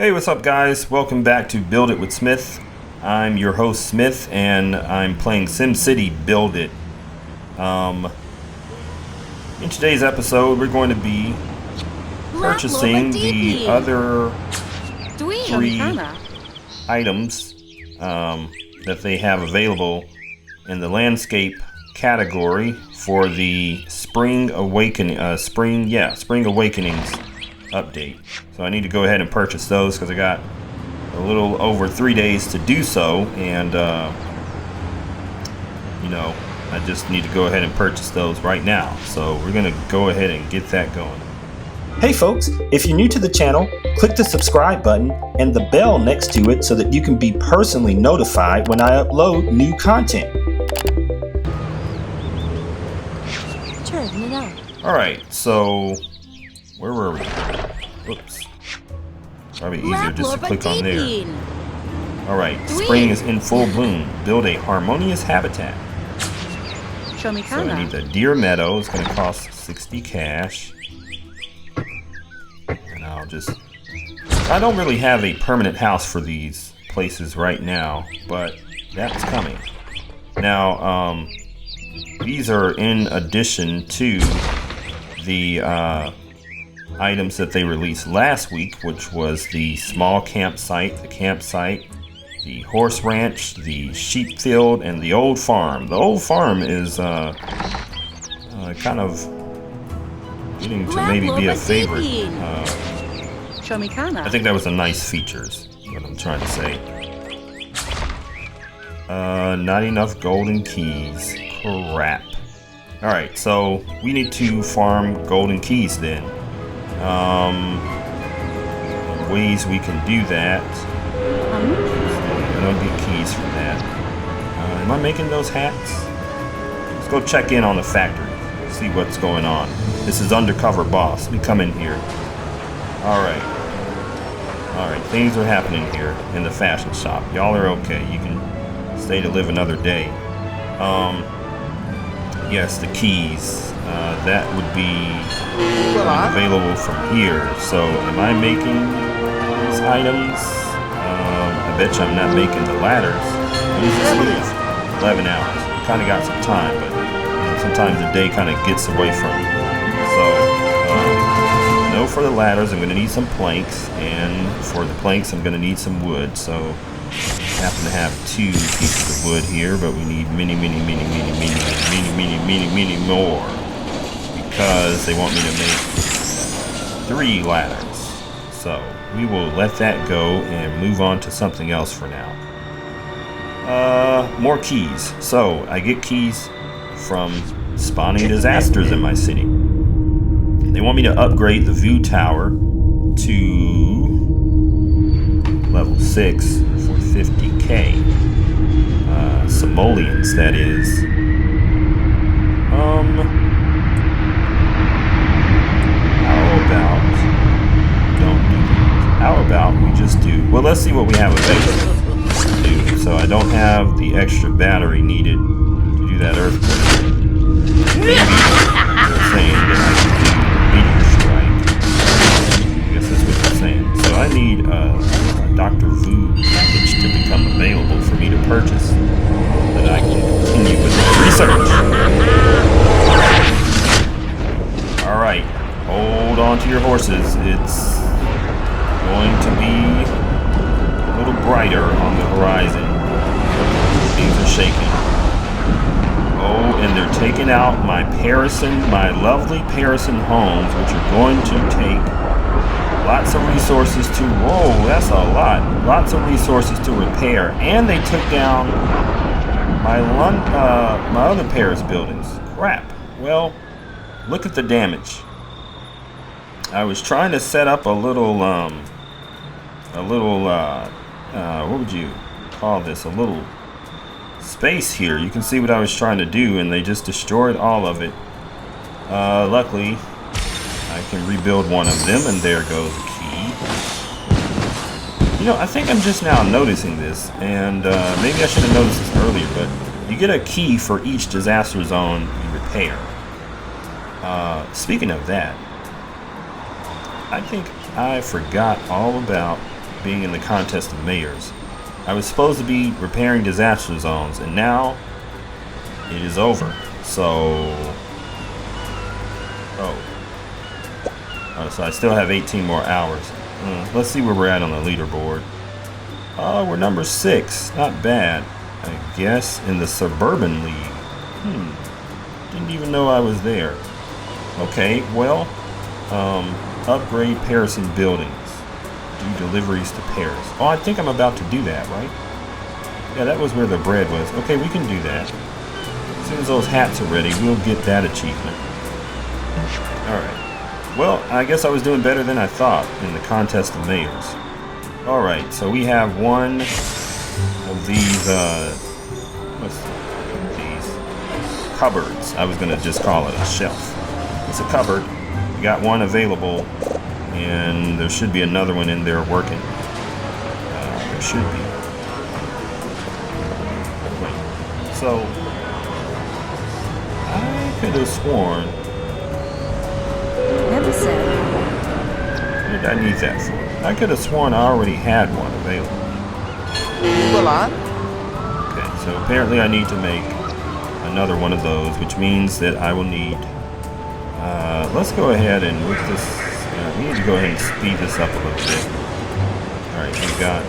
Hey, what's up guys? Welcome back to Build It with Smith. I'm your host Smith and I'm playing SimCity Buildit. In today's episode we're going to be purchasing the other 3 items that they have available in the landscape category for the Spring Awakenings update. So I need to go ahead and purchase those because I got a little over 3 days to do so, and I just need to go ahead and purchase those right now. So we're gonna go ahead and get that going. Hey folks, if you're new to the channel, click the subscribe button and the bell next to it so that you can be personally notified when I upload new content. Alright, so where were we? Oops. Probably easier just to click on there. Alright, spring is in full bloom. Build a harmonious habitat. So I need the deer meadow. It's going to cost 60 cash. And I don't really have a permanent house for these places right now, but that's coming. Now, these are in addition to the items that they released last week, which was the small campsite, the horse ranch, the sheep field, and the old farm. The old farm is kind of getting to maybe be a favorite. I think that was a nice feature, is what I'm trying to say. Not enough golden keys. Crap. Alright, so we need to farm golden keys then. Ways we can do that. I don't get keys from that. Am I making those hats? Let's go check in on the factory. See what's going on. This is Undercover Boss. Let me come in here. Alright. Alright, things are happening here in the fashion shop. Y'all are okay. You can stay to live another day. Yes, the keys. That would be available from here. So, am I making these items? I bet you I'm not making the ladders. When does this leave? 11 hours. Kind of got some time, but sometimes the day kind of gets away from me. So, no for the ladders. I'm going to need some planks, and for the planks, I'm going to need some wood. So, I happen to have 2 pieces of wood here, but we need many more, because they want me to make 3 ladders. So we will let that go and move on to something else for now. More keys. So I get keys from spawning disasters in my city. They want me to upgrade the view tower to level 6 for 50k. Simoleons, that is. How about we just do, well, let's see what we have available to do. So I don't have the extra battery needed to do that earthquake. Maybe they're saying that I can do meteor strike. I guess that's what they're saying. So I need a Dr. Vu package to become available for me to purchase, so that I can continue with the research. Alright, hold on to your horses. It's going to be a little brighter on the horizon. Things are shaking. Oh, and they're taking out my lovely Parison homes, which are going to take lots of resources to, whoa, that's a lot. Lots of resources to repair. And they took down my other Paris buildings. Crap. Well, look at the damage. I was trying to set up a little, what would you call this? A little space here. You can see what I was trying to do, and they just destroyed all of it. Luckily, I can rebuild one of them, and there goes a key. You know, I think I'm just now noticing this, and maybe I should have noticed this earlier, but you get a key for each disaster zone you repair. Speaking of that, I think I forgot all about being in the contest of mayors. I was supposed to be repairing disaster zones, and now it is over. So, so I still have 18 more hours. Let's see where we're at on the leaderboard. We're number 6. Not bad, I guess, in the Suburban League. Didn't even know I was there. Okay, well, upgrade Paris and buildings. Do deliveries to Paris. Oh, I think I'm about to do that, right? Yeah, that was where the bread was. Okay, we can do that. As soon as those hats are ready, we'll get that achievement. Alright. Well, I guess I was doing better than I thought in the contest of mayors. Alright, so we have one of these, these cupboards. I was going to just call it a shelf. It's a cupboard. We got one available, and there should be another one in there working. There should be. Wait. So, I could have sworn. What did I need that for? I could have sworn I already had one available. Okay, so apparently I need to make another one of those, which means that I will need. Let's go ahead and with this. We need to go ahead and speed this up a little bit. All right, we've got.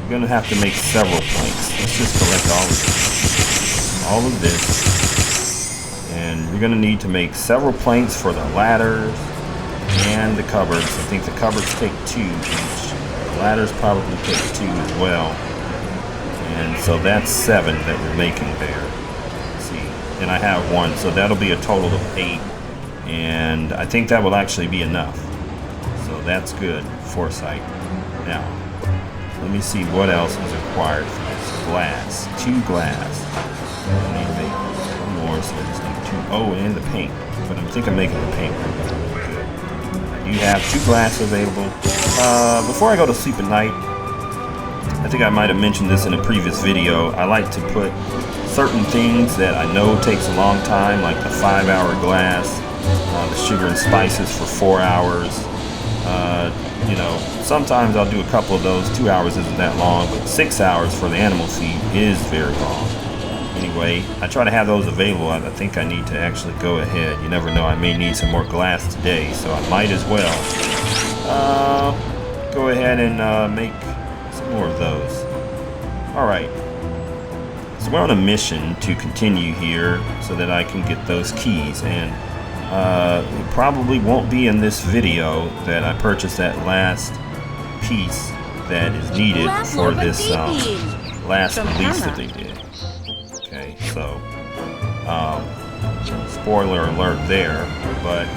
We're gonna have to make several planks. Let's just collect all of this, and we're gonna need to make several planks for the ladders and the cupboards. I think the cupboards take 2 each. The ladders probably take 2 as well, and so that's 7 that we're making there. Let's see, and I have 1, so that'll be a total of 8. And I think that will actually be enough. So that's good foresight. Now, let me see what else is required for this. Glass. 2 glass. I need to make 1 more, so I just need 2. Oh, and the paint. But I'm thinking of making the paint. Good. I do have 2 glass available. Before I go to sleep at night, I think I might have mentioned this in a previous video. I like to put certain things that I know takes a long time, like the 5-hour glass. The sugar and spices for 4 hours. You know, sometimes I'll do a couple of those. 2 hours isn't that long, but 6 hours for the animal feed is very long. Anyway, I try to have those available. I think I need to actually go ahead. You never know, I may need some more glass today, so I might as well go ahead and make some more of those. Alright. So we're on a mission to continue here so that I can get those keys, and it probably won't be in this video that I purchased that last piece that is needed for this last release that they did. Okay, so spoiler alert there, but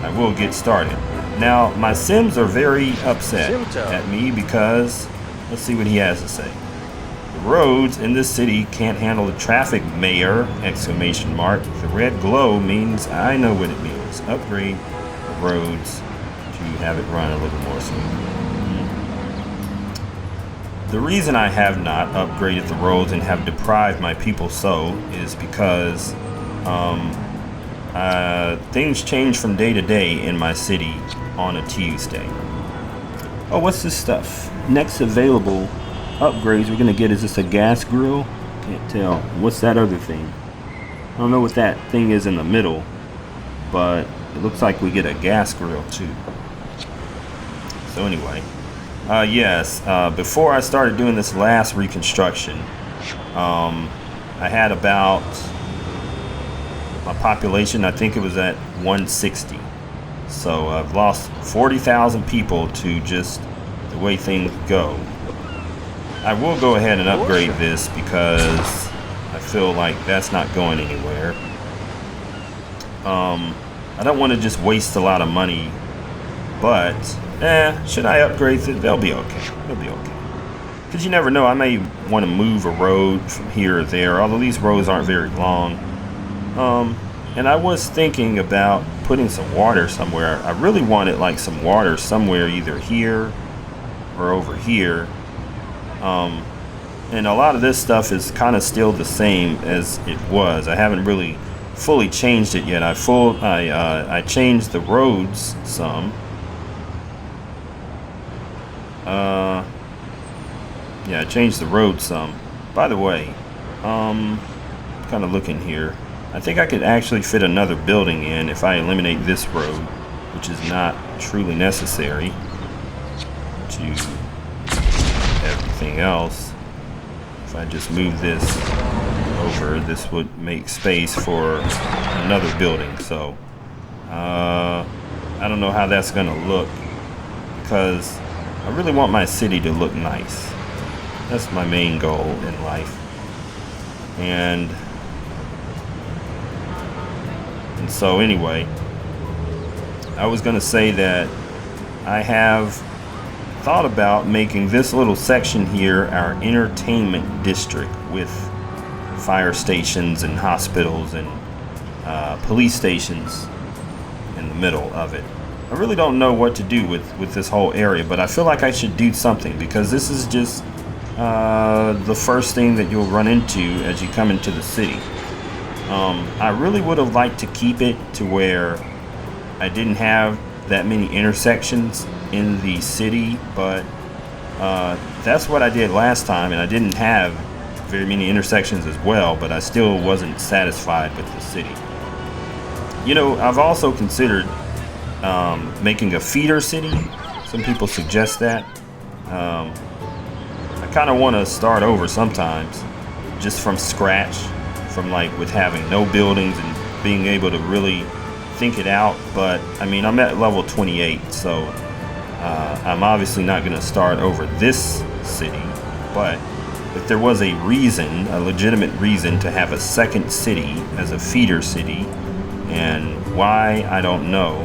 I will get started. Now, my Sims are very upset at me because, let's see what he has to say. The roads in this city can't handle the traffic, Mayor! Exclamation mark. The red glow means I know what it means. Upgrade the roads to have it run a little more smoothly. The reason I have not upgraded the roads and have deprived my people so is because things change from day to day in my city on a Tuesday. Oh, what's this stuff? Next available upgrades we're gonna get, is this a gas grill? Can't tell. What's that other thing? I don't know what that thing is in the middle, but it looks like we get a gas grill too. So anyway, yes, before I started doing this last reconstruction, I had about, my population, I think it was at 160. So I've lost 40,000 people to just the way things go. I will go ahead and upgrade this because I feel like that's not going anywhere. I don't want to just waste a lot of money, but should I upgrade it? They'll be okay. They'll be okay. Because you never know, I may want to move a road from here or there, although these roads aren't very long. And I was thinking about putting some water somewhere. I really wanted like some water somewhere, either here or over here. And a lot of this stuff is kind of still the same as it was. I haven't really fully changed it yet. I changed the roads some. Yeah, I changed the road some. By the way, kind of looking here. I think I could actually fit another building in if I eliminate this road, which is not truly necessary to everything else. If I just move this over, this would make space for another building. So, I don't know how that's gonna look, because I really want my city to look nice. That's my main goal in life. And so anyway, I was gonna say that I have thought about making this little section here our entertainment district, with fire stations and hospitals and police stations in the middle of it. I really don't know what to do with this whole area, but I feel like I should do something, because this is just the first thing that you'll run into as you come into the city. I really would have liked to keep it to where I didn't have that many intersections in the city, but that's what I did last time, and I didn't have very many intersections as well, but I still wasn't satisfied with the city. You know, I've also considered making a feeder city. Some people suggest that. I kind of want to start over sometimes, just from scratch, from like with having no buildings and being able to really think it out. But I mean, I'm at level 28, so I'm obviously not going to start over this city. But if there was a reason, a legitimate reason, to have a second city as a feeder city, and why, I don't know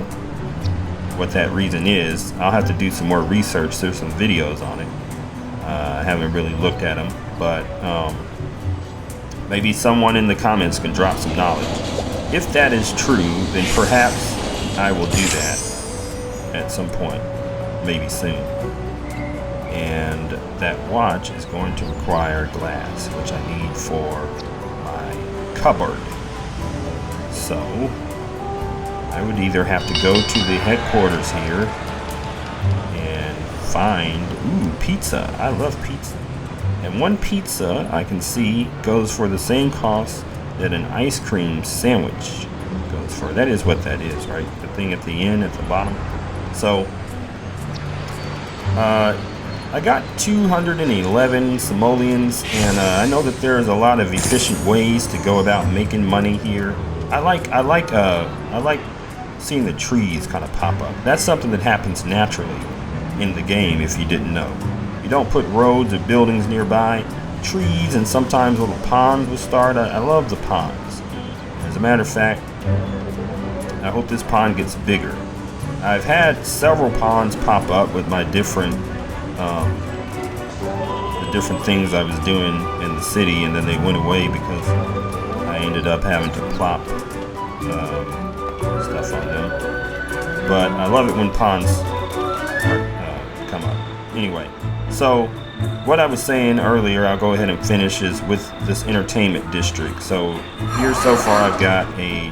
what that reason is. I'll have to do some more research. There's some videos on it. I haven't really looked at them, but maybe someone in the comments can drop some knowledge. If that is true, then perhaps I will do that at some point, maybe soon. And that watch is going to require glass, which I need for my cupboard. So I would either have to go to the headquarters here and find, pizza. I love pizza. And one pizza I can see goes for the same cost that an ice cream sandwich goes for. That is what that is, right? The thing at the end, at the bottom. So I got 211 simoleons, and I know that there's a lot of efficient ways to go about making money here. I like seeing the trees kind of pop up. That's something that happens naturally in the game, if you didn't know. You don't put roads or buildings nearby. Trees and sometimes little ponds will start. I love the ponds. As a matter of fact, I hope this pond gets bigger. I've had several ponds pop up with my different the different things I was doing in the city, and then they went away because I ended up having to plop stuff on them. But I love it when ponds come up. Anyway, so what I was saying earlier, I'll go ahead and finish, is with this entertainment district. So here so far I've got a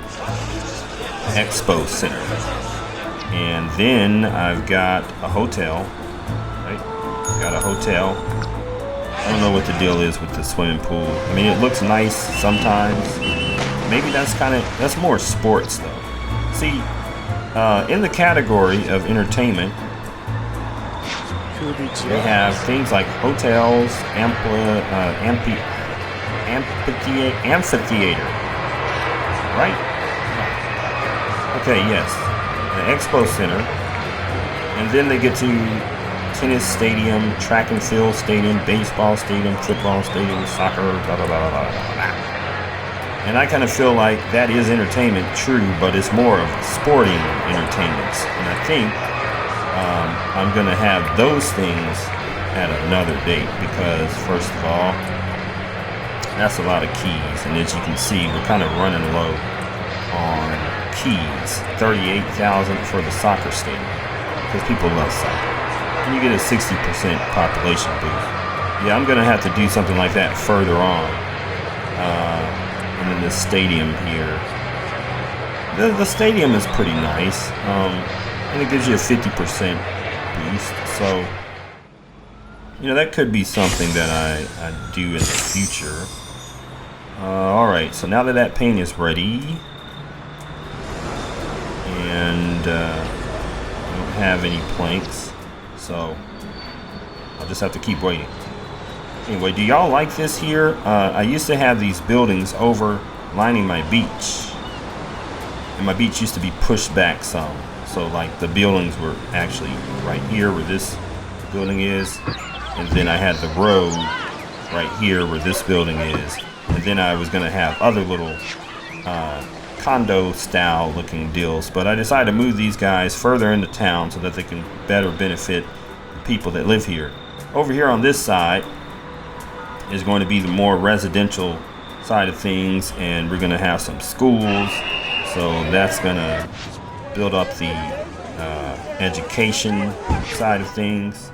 expo center, and then I've got a hotel, right? Got a hotel. I don't know what the deal is with the swimming pool. I mean, it looks nice sometimes. Maybe that's more sports though. See, in the category of entertainment, they have things like hotels, amphitheater, right? Okay, yes, the expo center, and then they get to tennis stadium, track and field stadium, baseball stadium, football stadium, soccer, blah blah blah blah blah. And I kind of feel like that is entertainment, true, but it's more of sporting entertainments. And I think I'm going to have those things at another date, because first of all, that's a lot of keys. And as you can see, we're kind of running low on keys. 38,000 for the soccer stadium, because people love soccer. And you get a 60% population boost. Yeah, I'm going to have to do something like that further on. And then the stadium here. The stadium is pretty nice. And it gives you a 50% boost. So You know, that could be something that I do in the future. Alright, so now that that paint is ready, and I don't have any planks, so I'll just have to keep waiting. Anyway, do y'all like this here? I used to have these buildings overlining my beach, and my beach used to be pushed back some. So like the buildings were actually right here where this building is, and then I had the road right here where this building is, and then I was going to have other little condo style looking deals, but I decided to move these guys further into town so that they can better benefit the people that live here. Over here on this side is going to be the more residential side of things, and we're going to have some schools, so that's going to build up the education side of things,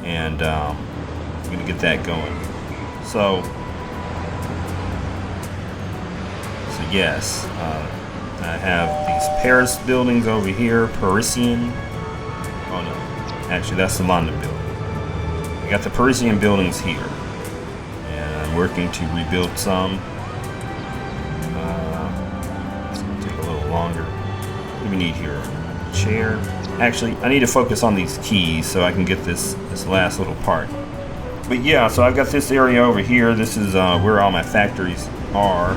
and I'm going to get that going. So yes, I have these Paris buildings over here, Parisian. Oh no, actually that's the London building. I got the Parisian buildings here, and I'm working to rebuild some. It's gonna take a little longer. What do we need here? A chair. Actually, I need to focus on these keys so I can get this last little part. But yeah, so I've got this area over here. This is where all my factories are.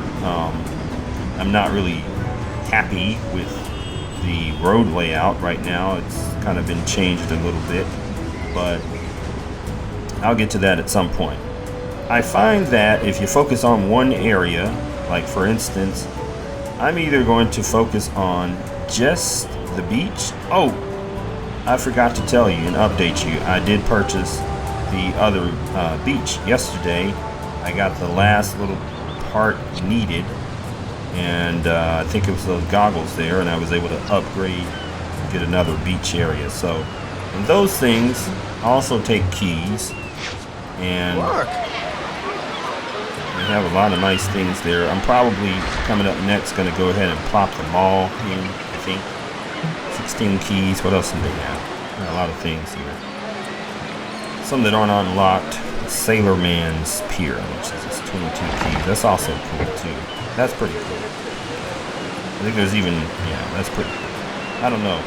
I'm not really happy with the road layout right now. It's kind of been changed a little bit, but I'll get to that at some point. I find that if you focus on one area, like for instance, I'm either going to focus on just the beach. Oh, I forgot to tell you and update you. I did purchase the other beach yesterday. I got the last little part needed, and I think it was those goggles there, and I was able to upgrade and get another beach area. So, and those things also take keys, and we have a lot of nice things there. I'm probably coming up next going to go ahead and plop the mall in. I think 16 keys. What else do they have? A lot of things here. Some that aren't unlocked. Sailor Man's Pier, which is 22 keys. That's also cool too. That's pretty cool. I think there's even, yeah, that's pretty cool. I don't know.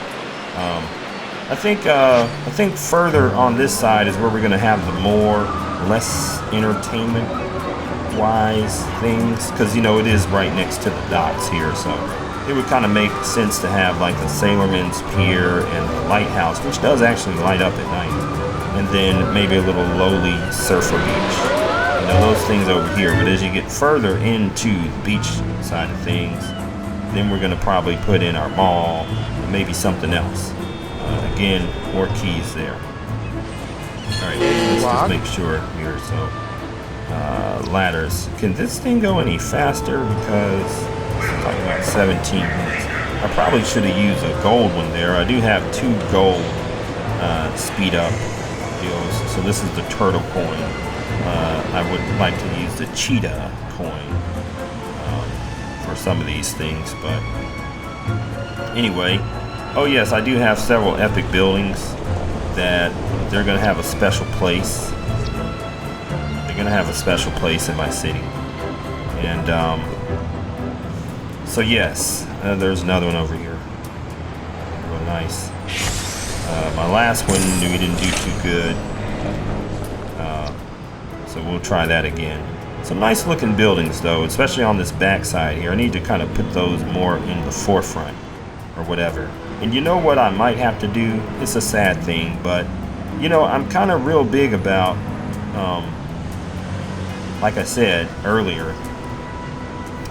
I think further on this side is where we're gonna have the less entertainment-wise things, because you know it is right next to the docks here, so it would kind of make sense to have like the Sailor Man's Pier and the lighthouse, which does actually light up at night, and then maybe a little lowly surfer beach. You know, those things over here. But as you get further into the beach side of things, then we're going to probably put in our mall and maybe something else. Again, more keys there. Alright, let's just make sure here. So, ladders. Can this thing go any faster? Because I'm talking about 17 minutes. I probably should have used a gold one there. I do have 2 gold speed up deals. So this is the turtle coin. I would like to use the cheetah coin for some of these things, but anyway. Oh yes, I do have several epic buildings that they're going to have a special place. They're going to have a special place in my city. And so yes, there's another one over here. Real nice. My last one we didn't do too good. So we'll try that again. Some nice looking buildings though, especially on this back side here. I need to kind of put those more in the forefront or whatever. And you know what I might have to do? It's a sad thing, but you know, I'm kind of real big about, like I said earlier,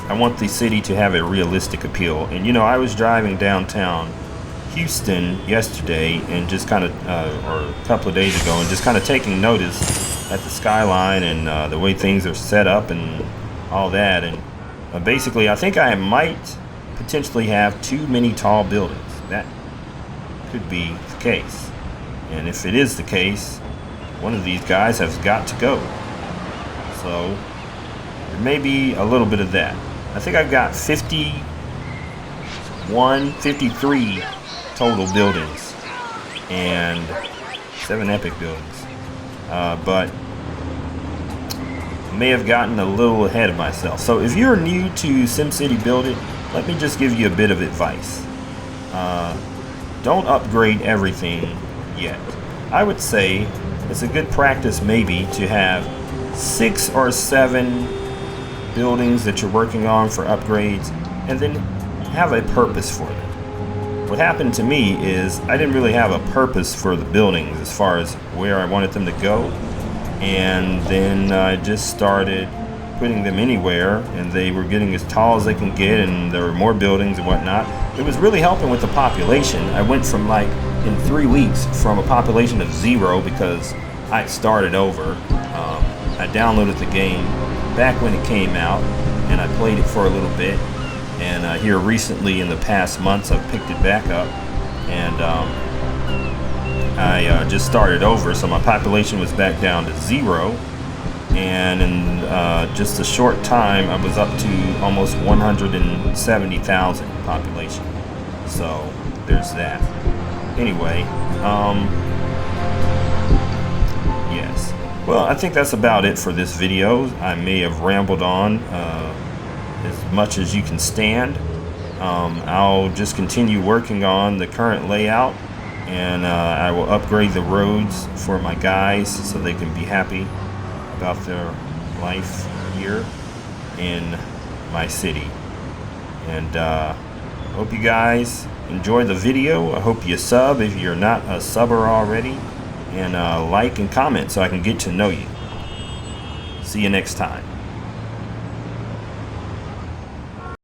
I want the city to have a realistic appeal. And you know, I was driving downtown Houston yesterday and just kind of, or a couple of days ago, and just kind of taking notice at the skyline and the way things are set up and all that. And basically, I think I might potentially have too many tall buildings. That could be the case. And if it is the case, one of these guys has got to go. So there may be a little bit of that. I think I've got 53 total buildings and 7 epic buildings. but may have gotten a little ahead of myself. So if you're new to SimCity Buildit, let me just give you a bit of advice. Don't upgrade everything yet. I would say it's a good practice maybe to have 6 or 7 buildings that you're working on for upgrades, and then have a purpose for them. What happened to me is I didn't really have a purpose for the buildings as far as where I wanted them to go, and then I just started putting them anywhere, and they were getting as tall as they can get, and there were more buildings and whatnot. It was really helping with the population. I went from, like, in 3 weeks from a population of 0 because I started over. I downloaded the game back when it came out, and I played it for a little bit, and here recently in the past months I've picked it back up, and I just started over, so my population was back down to 0, and in just a short time I was up to almost 170,000 population. So there's that. Anyway, yes. Well, I think that's about it for this video. I may have rambled on as much as you can stand. I'll just continue working on the current layout, and I will upgrade the roads for my guys so they can be happy about their life here in my city. And hope you guys enjoy the video. I hope you sub if you're not a subber already, and like and comment so I can get to know you. See you next time.